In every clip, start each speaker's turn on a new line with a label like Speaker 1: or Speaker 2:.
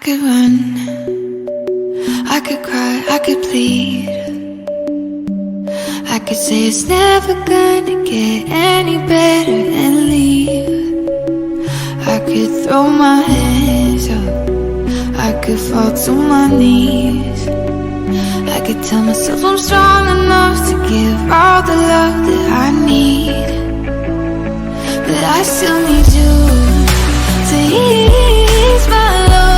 Speaker 1: could run, I could cry, I could plead. I could say it's never gonna get any better and leave. I could throw my hands up, I could fall to my knees. I could tell myself I'm strong enough to give all the love that I need. But I still need you to ease my load.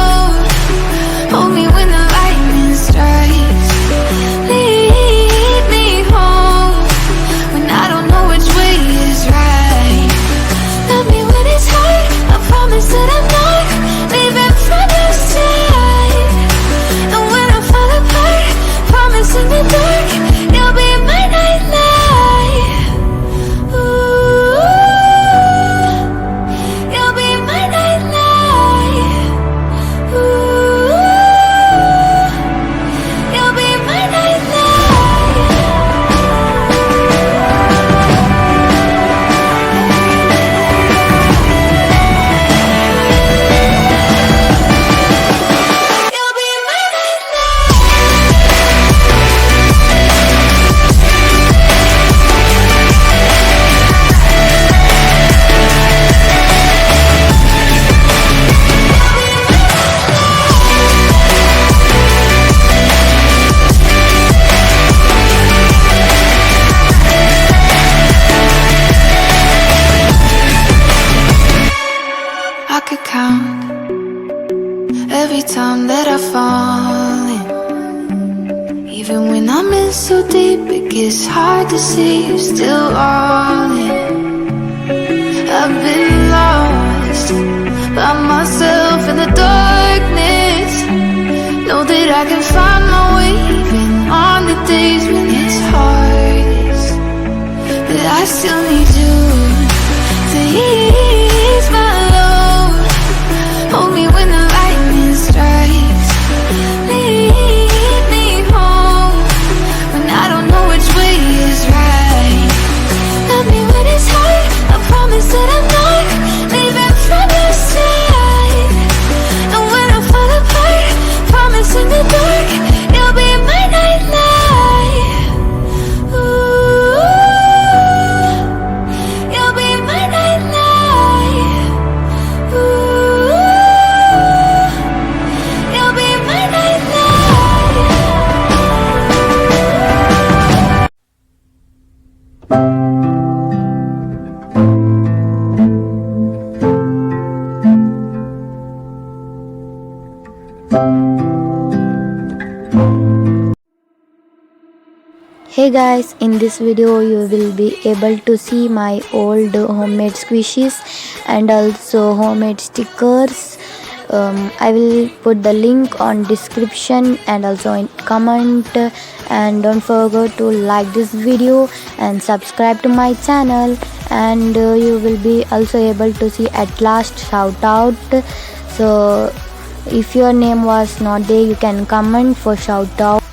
Speaker 1: Hold me when the lightning strikes. Lead me home when I don't know which way is right. Love me when it's hard, I promise that I'm not leaving from your side. And when I fall apart, promise in the dark, you'll be my nightlight. Ooh, you'll be my nightlight. Ooh, you'll be my nightlight. You'll be my I could count every time that I fall in. Even when I'm in so deep, it gets hard to see you're still all in. I've been lost by myself in the darkness. Know that I can find my way even on the days when it's hardest. But I still need you to ease my load. Hold me when the lightning strikes. Lead me home when I don't know which way is right. Love me when it's hard, I promise that I'm not leaving from your side. And when I fall apart, promise in the dark, you'll be my nightlight. Ooh, you'll be my nightlight. Ooh, you'll be my nightlight.
Speaker 2: Hey guys, in this video you will be able to see my old homemade squishies and also homemade stickers. I will put the link on description and also in comment, and don't forget to like this video and subscribe to my channel, and you will be also able to see at last shout out. So if your name was not there, you can comment for shout out.